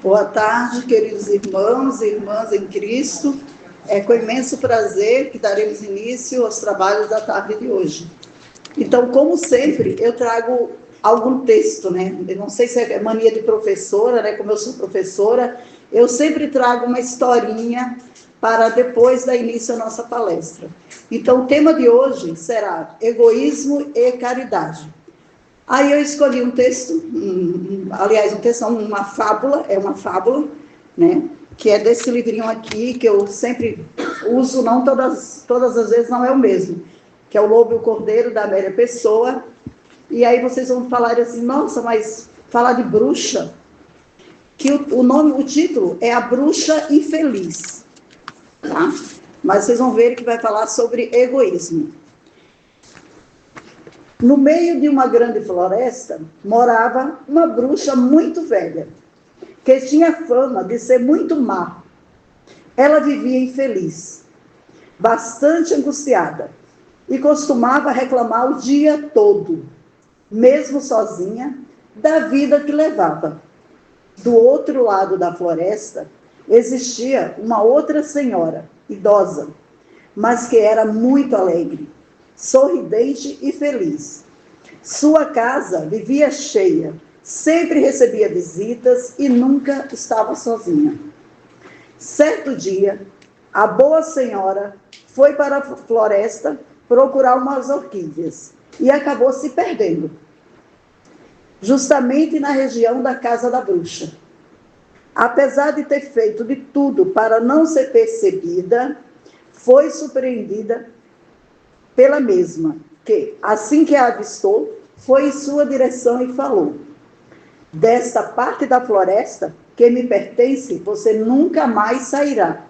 Boa tarde, queridos irmãos e irmãs em Cristo. É com imenso prazer que daremos início aos trabalhos da tarde de hoje. Então, como sempre, eu trago algum texto, né? Eu não sei se é mania de professora, né? Como eu sou professora, eu sempre trago uma historinha para depois dar início à nossa palestra. Então, o tema de hoje será egoísmo e caridade. Aí eu escolhi um texto, aliás, um texto, uma fábula, né? Que é desse livrinho aqui, que eu sempre uso, não todas as vezes não é o mesmo, que é O Lobo e o Cordeiro, da Amélia Pessoa. E aí vocês vão falar assim, nossa, mas falar de bruxa, que o título é A Bruxa Infeliz, tá? Mas vocês vão ver que vai falar sobre egoísmo. No meio de uma grande floresta, morava uma bruxa muito velha, que tinha fama de ser muito má. Ela vivia infeliz, bastante angustiada, e costumava reclamar o dia todo, mesmo sozinha, da vida que levava. Do outro lado da floresta, existia uma outra senhora, idosa, mas que era muito alegre, sorridente e feliz. Sua casa vivia cheia, sempre recebia visitas e nunca estava sozinha. Certo dia, a boa senhora foi para a floresta procurar umas orquídeas e acabou se perdendo, justamente na região da casa da bruxa. Apesar de ter feito de tudo para não ser percebida, foi surpreendida pela mesma, que, assim que a avistou, foi em sua direção e falou: desta parte da floresta que me pertence, você nunca mais sairá,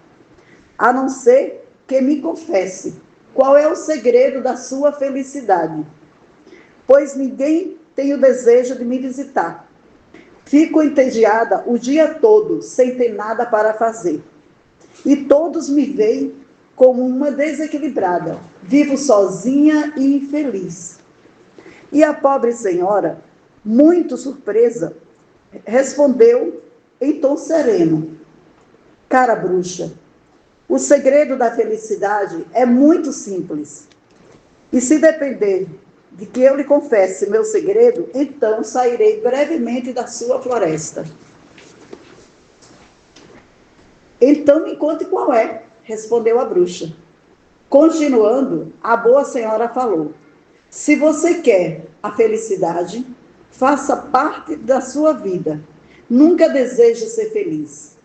a não ser que me confesse qual é o segredo da sua felicidade, pois ninguém tem o desejo de me visitar. Fico entediada o dia todo, sem ter nada para fazer. E todos me veem como uma desequilibrada. Vivo sozinha e infeliz. E a pobre senhora, muito surpresa, respondeu em tom sereno: cara bruxa, o segredo da felicidade é muito simples. E se depender de que eu lhe confesse meu segredo, então sairei brevemente da sua floresta. Então me conte qual é, respondeu a bruxa. Continuando, a boa senhora falou: se você quer a felicidade, faça parte da sua vida. Nunca deseje ser feliz.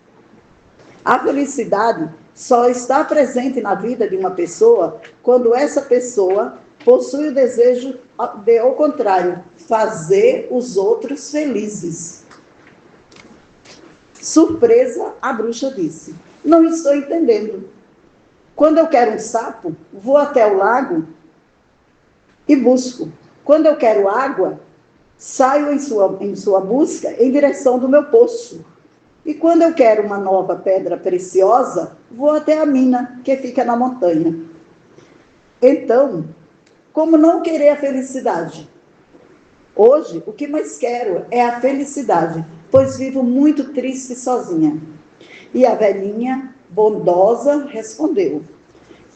A felicidade só está presente na vida de uma pessoa quando essa pessoa possui o desejo de, ao contrário, fazer os outros felizes. Surpresa, a bruxa disse: não estou entendendo. Quando eu quero um sapo, vou até o lago e busco. Quando eu quero água, saio em sua busca em direção do meu poço. E quando eu quero uma nova pedra preciosa, vou até a mina que fica na montanha. Então, como não querer a felicidade? Hoje, o que mais quero é a felicidade, pois vivo muito triste sozinha. E a velhinha, bondosa, respondeu: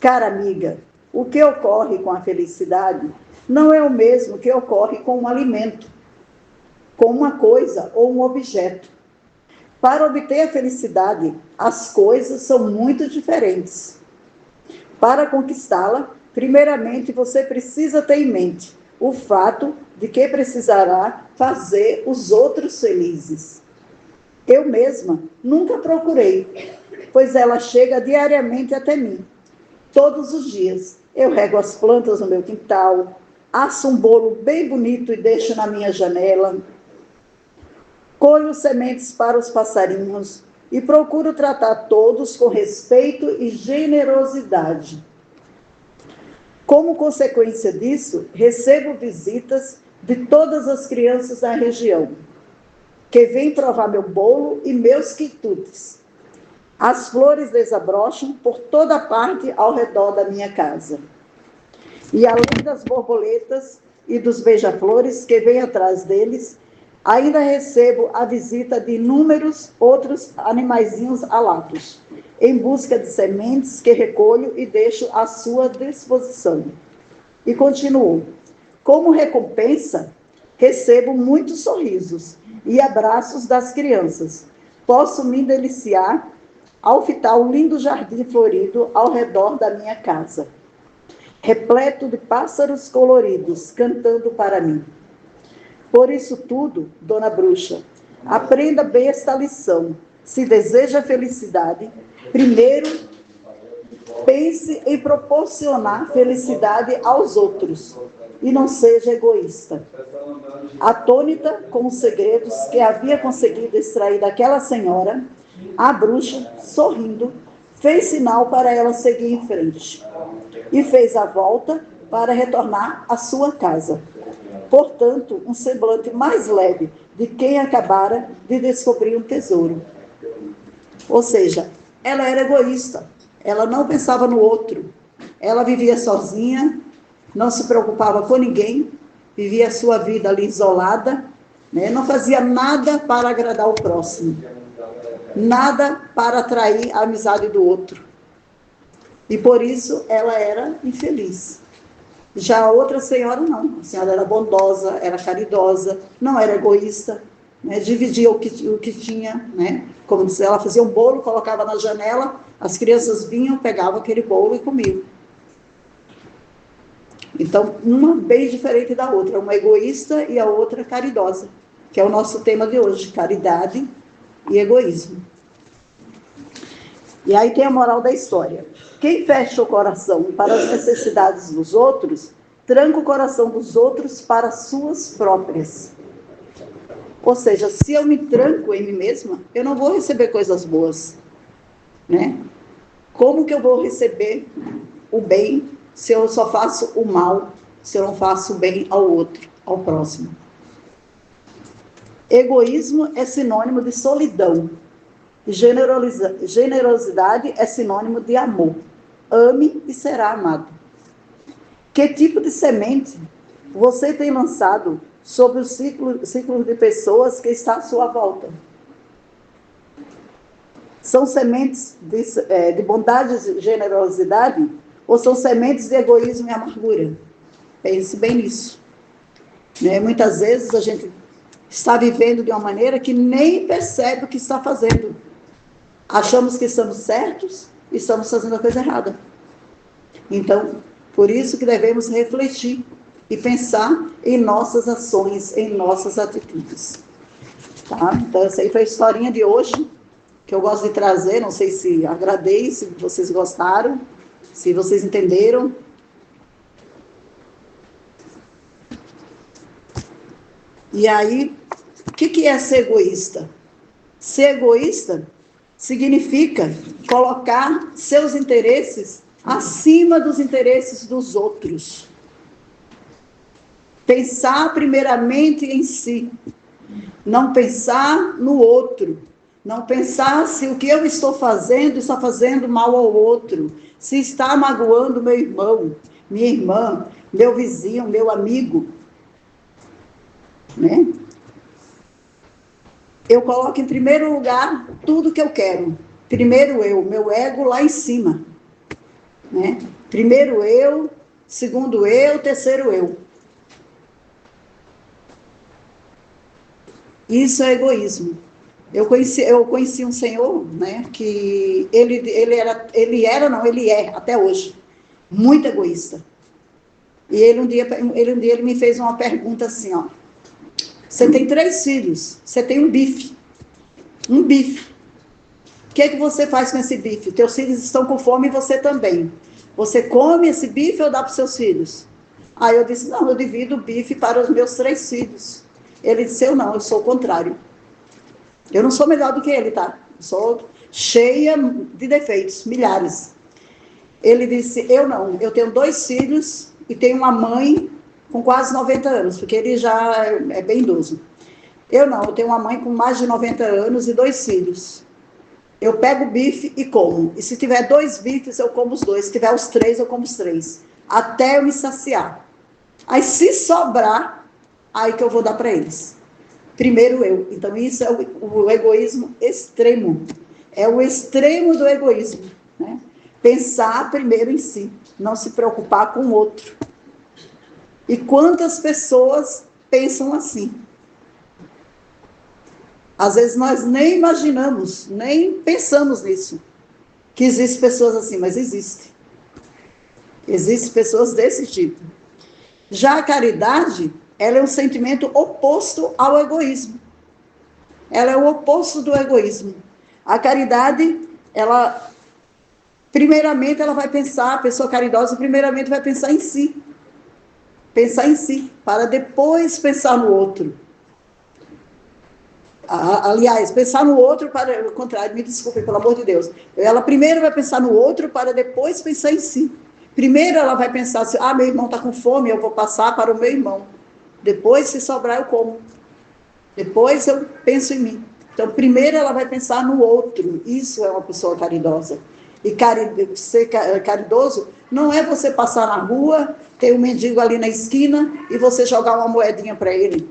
cara amiga, o que ocorre com a felicidade não é o mesmo que ocorre com um alimento, com uma coisa ou um objeto. Para obter a felicidade, as coisas são muito diferentes. Para conquistá-la, primeiramente você precisa ter em mente o fato de que precisará fazer os outros felizes. Eu mesma nunca procurei, pois ela chega diariamente até mim. Todos os dias eu rego as plantas no meu quintal, asso um bolo bem bonito e deixo na minha janela, colho sementes para os passarinhos e procuro tratar todos com respeito e generosidade. Como consequência disso, recebo visitas de todas as crianças da região, que vêm provar meu bolo e meus quitutes. As flores desabrocham por toda parte ao redor da minha casa. E além das borboletas e dos beija-flores que vêm atrás deles, Ainda recebo a visita de inúmeros outros animaizinhos alados, em busca de sementes que recolho e deixo à sua disposição. E continuou: como recompensa, recebo muitos sorrisos e abraços das crianças. Posso me deliciar ao fitar o lindo jardim florido ao redor da minha casa, repleto de pássaros coloridos cantando para mim. Por isso tudo, dona bruxa, aprenda bem esta lição. Se deseja felicidade, primeiro pense em proporcionar felicidade aos outros e não seja egoísta. Atônita com os segredos que havia conseguido extrair daquela senhora, a bruxa, sorrindo, fez sinal para ela seguir em frente e fez a volta para retornar à sua casa. Portanto, um semblante mais leve de quem acabara de descobrir um tesouro. Ou seja, ela era egoísta, ela não pensava no outro, ela vivia sozinha, não se preocupava com ninguém, vivia a sua vida ali isolada, né? Não fazia nada para agradar o próximo, nada para atrair a amizade do outro. E por isso ela era infeliz. Já a outra senhora não, a senhora era bondosa, era caridosa, não era egoísta, né? Dividia o que tinha, né? Como se ela fazia um bolo, colocava na janela, as crianças vinham, pegavam aquele bolo e comiam. Então, uma bem diferente da outra, uma egoísta e a outra caridosa, que é o nosso tema de hoje, caridade e egoísmo. E aí tem a moral da história. Quem fecha o coração para as necessidades dos outros, tranca o coração dos outros para as suas próprias. Ou seja, se eu me tranco em mim mesma, eu não vou receber coisas boas, né? Como que eu vou receber o bem se eu só faço o mal, se eu não faço o bem ao outro, ao próximo? Egoísmo é sinônimo de solidão. Generosidade é sinônimo de amor. Ame e será amado. Que tipo de semente você tem lançado sobre o ciclo de pessoas que está à sua volta? São sementes de bondade e generosidade ou são sementes de egoísmo e amargura? Pense bem nisso. Né? Muitas vezes a gente está vivendo de uma maneira que nem percebe o que está fazendo. Achamos que estamos certos e estamos fazendo a coisa errada. Então, por isso que devemos refletir e pensar em nossas ações, em nossas atitudes. Tá? Então, essa aí foi a historinha de hoje, que eu gosto de trazer. Não sei se agradei, se vocês gostaram, se vocês entenderam. E aí, o que é ser egoísta? Ser egoísta significa colocar seus interesses acima dos interesses dos outros. Pensar primeiramente em si, não pensar no outro, não pensar se o que eu estou fazendo está fazendo mal ao outro, se está magoando meu irmão, minha irmã, meu vizinho, meu amigo, né? Eu coloco em primeiro lugar tudo que eu quero. Primeiro eu, meu ego lá em cima, né? Primeiro eu, segundo eu, terceiro eu. Isso é egoísmo. Eu conheci um senhor, né, que ele é, até hoje, muito egoísta. E ele um dia ele me fez uma pergunta assim, ó: você tem 3 filhos, você tem um bife. O que você faz com esse bife? Teus filhos estão com fome e você também. Você come esse bife ou dá para os seus filhos? Aí eu disse: não, eu divido o bife para os meus 3 filhos. Ele disse: eu não, eu sou o contrário. Eu não sou melhor do que ele, tá? Eu sou cheia de defeitos, milhares. Ele disse: eu não, eu tenho 2 filhos e tenho uma mãe com quase 90 anos, porque ele já é bem idoso. Eu não, eu tenho uma mãe com mais de 90 anos e 2 filhos. Eu pego o bife e como. E se tiver 2 bifes, eu como os 2. Se tiver os 3, eu como os 3. Até eu me saciar. Aí, se sobrar, aí que eu vou dar para eles. Primeiro eu. Então, isso é o egoísmo extremo. É o extremo do egoísmo, né? Pensar primeiro em si, não se preocupar com o outro. E quantas pessoas pensam assim? Às vezes nós nem imaginamos, nem pensamos nisso, que existem pessoas assim, mas existem. Existem pessoas desse tipo. Já a caridade, ela é um sentimento oposto ao egoísmo. Ela é o oposto do egoísmo. A caridade, ela, primeiramente, ela vai pensar, a pessoa caridosa, primeiramente, vai pensar em si. Pensar em si, para depois pensar no outro. Aliás, pensar no outro para o contrário, me desculpe, pelo amor de Deus. Ela primeiro vai pensar no outro para depois pensar em si. Primeiro ela vai pensar assim, meu irmão está com fome, eu vou passar para o meu irmão. Depois, se sobrar, eu como. Depois eu penso em mim. Então, primeiro ela vai pensar no outro. Isso é uma pessoa caridosa. E ser caridoso não é você passar na rua, ter um mendigo ali na esquina e você jogar uma moedinha para ele.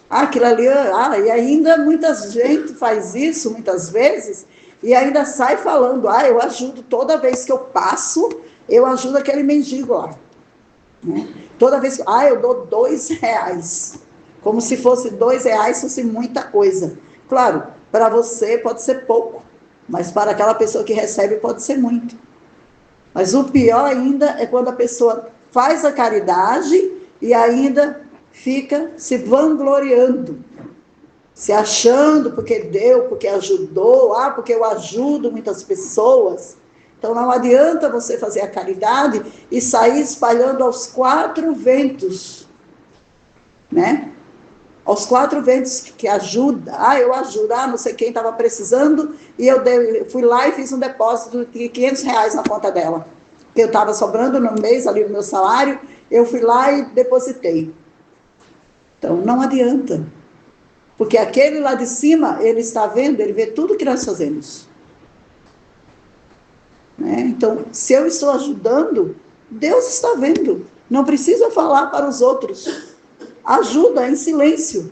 Aquilo ali, e ainda muita gente faz isso, muitas vezes, e ainda sai falando, eu ajudo toda vez que eu passo, eu ajudo aquele mendigo lá. Né? Toda vez que, eu dou R$2, como se fosse R$2 fosse muita coisa. Claro, para você pode ser pouco, mas para aquela pessoa que recebe pode ser muito. Mas o pior ainda é quando a pessoa faz a caridade e ainda fica se vangloriando, se achando porque deu, porque ajudou, porque eu ajudo muitas pessoas. Então não adianta você fazer a caridade e sair espalhando aos 4 ventos, né? Aos 4 ventos que ajuda. Eu ajudo, não sei quem estava precisando e eu fui lá e fiz um depósito de R$500 na conta dela. Eu estava sobrando no mês ali no meu salário, eu fui lá e depositei. Então, não adianta. Porque aquele lá de cima, ele está vendo, ele vê tudo que nós fazemos. Né? Então, se eu estou ajudando, Deus está vendo. Não precisa falar para os outros. Ajuda em silêncio.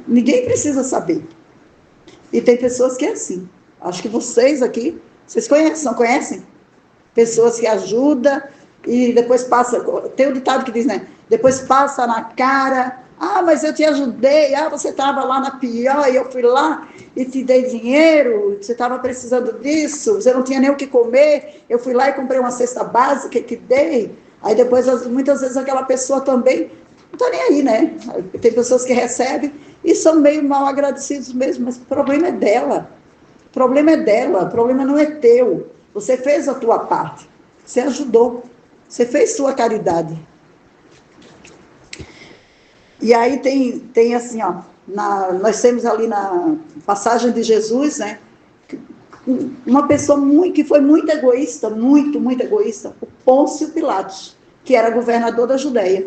Ninguém precisa saber. E tem pessoas que é assim. Acho que vocês aqui, vocês conhecem, não conhecem? Pessoas que ajudam e depois passa, tem um ditado que diz, né? Depois passa na cara, mas eu te ajudei, você estava lá na pior e eu fui lá e te dei dinheiro, você estava precisando disso, você não tinha nem o que comer, eu fui lá e comprei uma cesta básica e te dei. Aí depois, muitas vezes, aquela pessoa também não está nem aí, né? Tem pessoas que recebem e são meio mal agradecidos mesmo, mas o problema é dela. O problema é dela, o problema não é teu. Você fez a tua parte, você ajudou, você fez sua caridade. E aí tem assim, nós temos ali na passagem de Jesus, né, uma pessoa que foi muito egoísta, muito egoísta, o Pôncio Pilatos, que era governador da Judéia.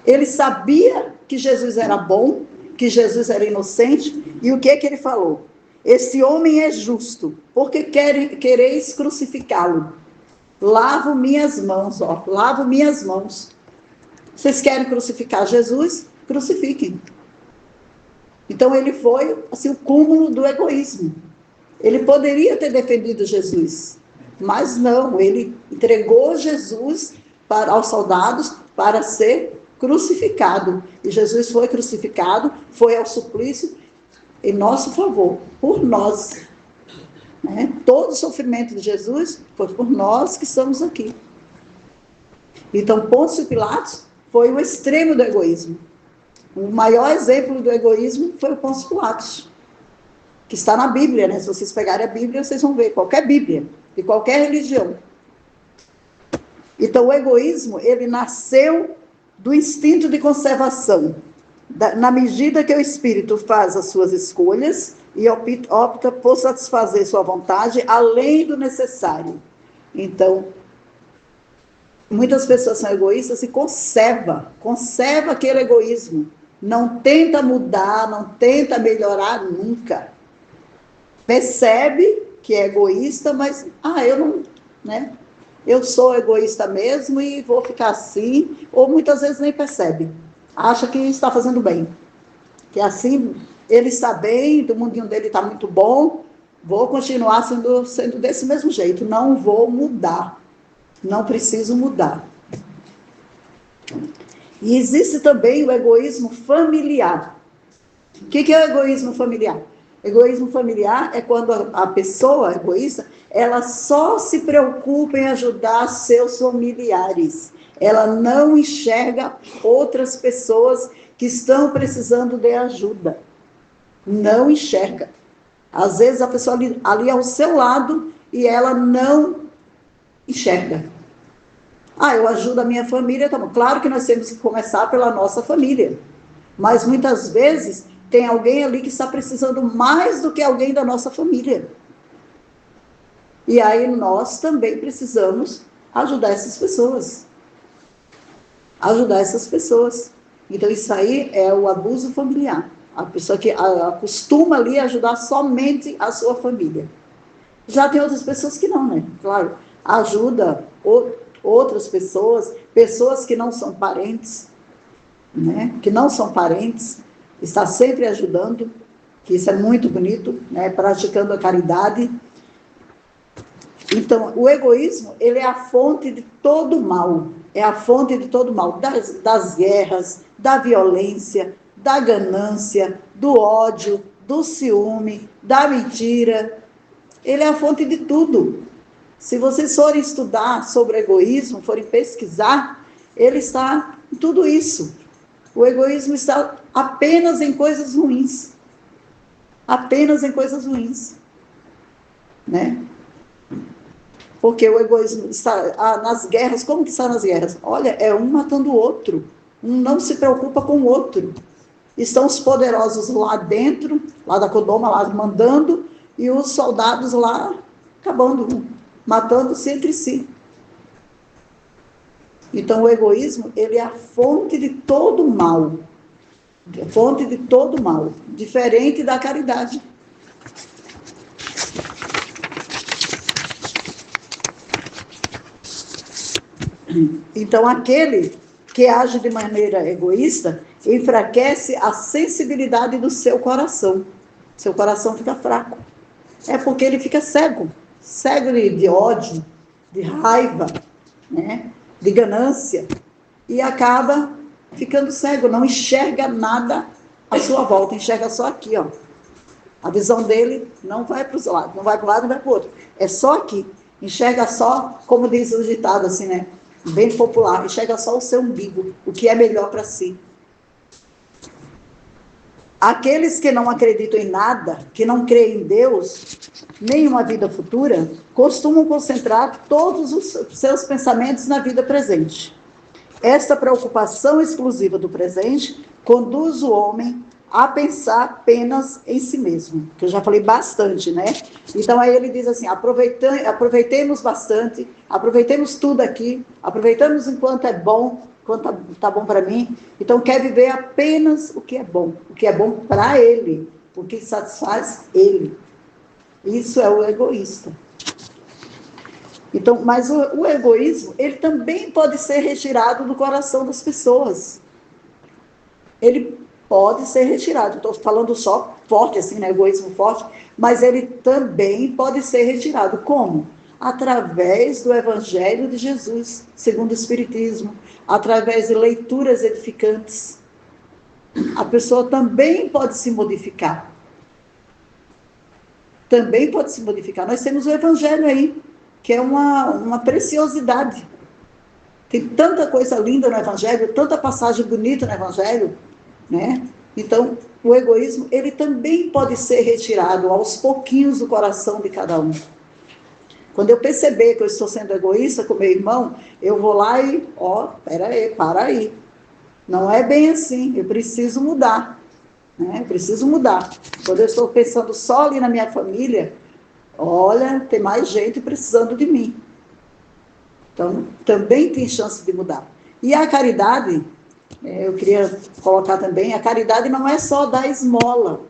Ele sabia que Jesus era bom, que Jesus era inocente, e o que ele falou? Esse homem é justo, porque quereis crucificá-lo. Lavo minhas mãos, lavo minhas mãos. Vocês querem crucificar Jesus? Crucifiquem. Então ele foi assim, o cúmulo do egoísmo. Ele poderia ter defendido Jesus, mas não, ele entregou Jesus aos soldados para ser crucificado. E Jesus foi crucificado, foi ao suplício em nosso favor, por nós. Né? Todo o sofrimento de Jesus foi por nós que estamos aqui. Então, Pôncio Pilatos foi o extremo do egoísmo. O maior exemplo do egoísmo foi o Pôncio Pilatos, que está na Bíblia, né? Se vocês pegarem a Bíblia, vocês vão ver, qualquer Bíblia, de qualquer religião. Então, o egoísmo, ele nasceu do instinto de conservação. Na medida que o espírito faz as suas escolhas e opta por satisfazer sua vontade além do necessário. Então, muitas pessoas são egoístas e conserva aquele egoísmo. Não tenta mudar, não tenta melhorar nunca. Percebe que é egoísta, mas, eu não, né? eu sou egoísta mesmo e vou ficar assim, ou muitas vezes nem percebe, acha que está fazendo bem, que assim ele está bem, o mundinho dele está muito bom, vou continuar sendo desse mesmo jeito, não vou mudar, não preciso mudar. E existe também o egoísmo familiar. O que é o egoísmo familiar? Egoísmo familiar é quando a pessoa egoísta, ela só se preocupa em ajudar seus familiares. Ela não enxerga outras pessoas que estão precisando de ajuda. Não enxerga. Às vezes a pessoa ali ao seu lado e ela não enxerga. Eu ajudo a minha família, tá bom. Claro que nós temos que começar pela nossa família. Mas muitas vezes tem alguém ali que está precisando mais do que alguém da nossa família. E aí nós também precisamos ajudar essas pessoas. Ajudar essas pessoas. Então isso aí é o abuso familiar. A pessoa que acostuma ali ajudar somente a sua família. Já tem outras pessoas que não, né? Claro, ajuda outras pessoas, pessoas que não são parentes, né? Que não são parentes, está sempre ajudando, que isso é muito bonito, né? Praticando a caridade. Então, o egoísmo, ele é a fonte de todo mal, é a fonte de todo mal, das guerras, da violência, da ganância, do ódio, do ciúme, da mentira. Ele é a fonte de tudo. Se vocês forem estudar sobre egoísmo, forem pesquisar, ele está em tudo isso. O egoísmo está apenas em coisas ruins. Apenas em coisas ruins. Né? Porque o egoísmo está nas guerras. Como que está nas guerras? Olha, é um matando o outro. Um não se preocupa com o outro. Estão os poderosos lá dentro, lá da Codoma, lá mandando, e os soldados lá acabando, matando-se entre si. Então, o egoísmo, ele é a fonte de todo mal. A fonte de todo mal. Diferente da caridade. Então, aquele que age de maneira egoísta enfraquece a sensibilidade do seu coração. Seu coração fica fraco. É porque ele fica cego. Cego de ódio, de raiva, né? De ganância. E acaba ficando cego, não enxerga nada à sua volta, enxerga só aqui, ó. A visão dele não vai para os lados, não vai para um lado, não vai para o outro. É só aqui. Enxerga só, como diz o ditado assim, né? Bem popular, enxerga só o seu umbigo, o que é melhor para si. Aqueles que não acreditam em nada, que não creem em Deus, nem uma vida futura, costumam concentrar todos os seus pensamentos na vida presente. Esta preocupação exclusiva do presente conduz o homem a pensar apenas em si mesmo, que eu já falei bastante, né? Então aí ele diz assim, aproveitemos bastante, aproveitemos tudo aqui, aproveitamos enquanto é bom, enquanto tá bom para mim. Então quer viver apenas o que é bom para ele, o que satisfaz ele. Isso é o egoísta. Então, mas o egoísmo, ele também pode ser retirado do coração das pessoas. Ele pode ser retirado. Estou falando só forte, assim, né? Egoísmo forte, mas ele também pode ser retirado. Como? Através do Evangelho de Jesus, segundo o Espiritismo, através de leituras edificantes. A pessoa também pode se modificar. Também pode se modificar. Nós temos o Evangelho aí, que é uma preciosidade. Tem tanta coisa linda no Evangelho, tanta passagem bonita no Evangelho, né? Então, o egoísmo, ele também pode ser retirado aos pouquinhos do coração de cada um. Quando eu perceber que eu estou sendo egoísta com meu irmão, eu vou lá e, para aí. Não é bem assim, eu preciso mudar, né? Eu preciso mudar. Quando eu estou pensando só ali na minha família, olha, tem mais gente precisando de mim. Então, também tem chance de mudar. E a caridade, eu queria colocar também, a caridade não é só dar esmola.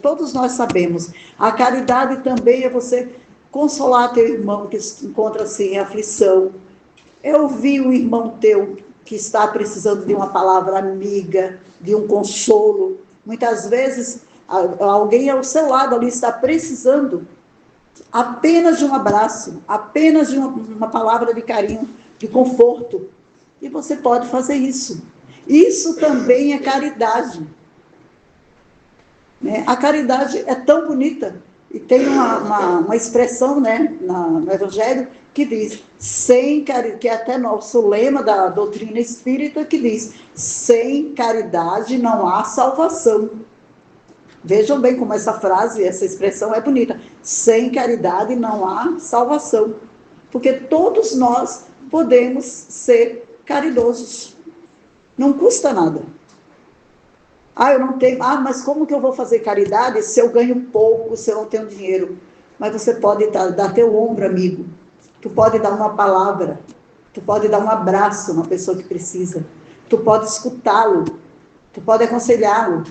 Todos nós sabemos. A caridade também é você consolar teu irmão que se encontra-se em aflição, é ouvir um irmão teu que está precisando de uma palavra amiga, de um consolo. Muitas vezes, alguém ao seu lado ali está precisando apenas de um abraço, apenas de uma palavra de carinho, de conforto. E você pode fazer isso. Isso também é caridade. Né? A caridade é tão bonita. E tem uma expressão, né, no Evangelho que diz, que é até nosso lema da doutrina espírita, que diz, sem caridade não há salvação. Vejam bem como essa frase, essa expressão é bonita. Sem caridade não há salvação. Porque todos nós podemos ser caridosos. Não custa nada. Eu não tenho. Mas como que eu vou fazer caridade se eu ganho pouco, se eu não tenho dinheiro? Mas você pode dar teu ombro, amigo. Tu pode dar uma palavra. Tu pode dar um abraço a uma pessoa que precisa. Tu pode escutá-lo. Tu pode aconselhá-lo.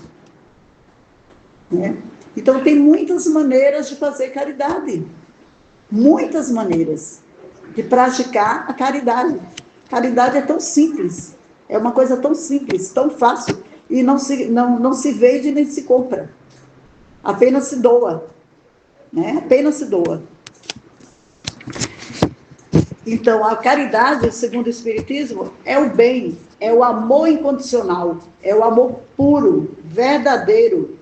Né? Então, tem muitas maneiras de fazer caridade. Muitas maneiras de praticar a caridade. Caridade é tão simples. É uma coisa tão simples, tão fácil. E não se vende nem se compra. Apenas se doa. Né? Apenas se doa. Então, a caridade, segundo o Espiritismo, é o bem, é o amor incondicional, é o amor puro, verdadeiro.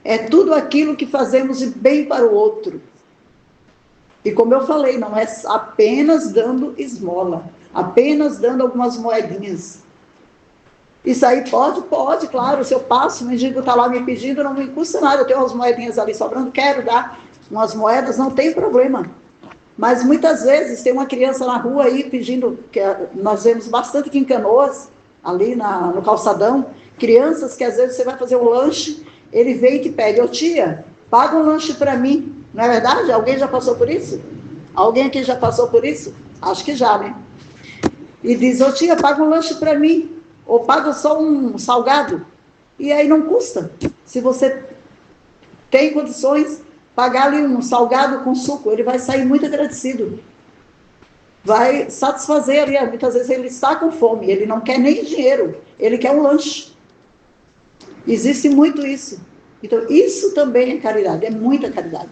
É tudo aquilo que fazemos de bem para o outro. E como eu falei, não é apenas dando esmola, apenas dando algumas moedinhas. Isso aí pode, claro, se eu passo, o mendigo está lá me pedindo, não me custa nada, eu tenho umas moedinhas ali sobrando, quero dar umas moedas, não tem problema. Mas muitas vezes tem uma criança na rua aí pedindo, nós vemos bastante aqui em Canoas, ali no calçadão, crianças que às vezes você vai fazer um lanche, ele vem e te pede, tia, paga um lanche para mim, não é verdade? Alguém já passou por isso? Alguém aqui já passou por isso? Acho que já, né? E diz, tia, paga um lanche para mim, ou paga só um salgado, e aí não custa. Se você tem condições, pagar ali um salgado com suco, ele vai sair muito agradecido. Vai satisfazer ali, muitas vezes ele está com fome, ele não quer nem dinheiro, ele quer um lanche. Existe muito isso. Então, isso também é caridade, é muita caridade.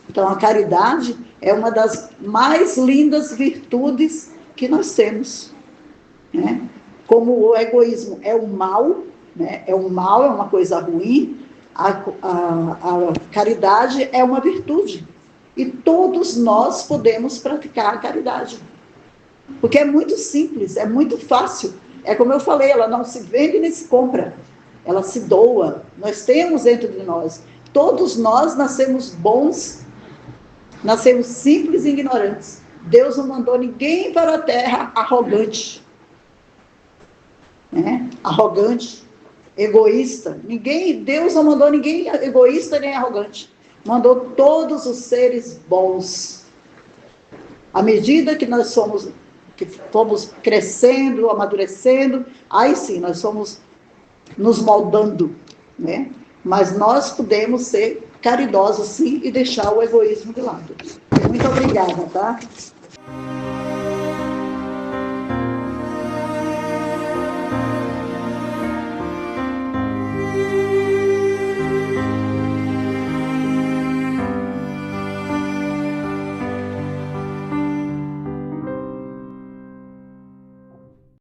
Então, a caridade é uma das mais lindas virtudes que nós temos. Né? Como o egoísmo é o mal, né? É um mal, é uma coisa ruim, a caridade é uma virtude. E todos nós podemos praticar a caridade. Porque é muito simples, é muito fácil. É como eu falei, ela não se vende nem se compra. Ela se doa. Nós temos dentro de nós. Todos nós nascemos bons, nascemos simples e ignorantes. Deus não mandou ninguém para a terra arrogante. Né? Arrogante, egoísta. Deus não mandou ninguém egoísta nem arrogante. Mandou todos os seres bons. À medida que nós fomos crescendo, amadurecendo, aí sim, nós fomos nos moldando, né? Mas nós podemos ser caridosos, sim, e deixar o egoísmo de lado. Muito obrigada, tá?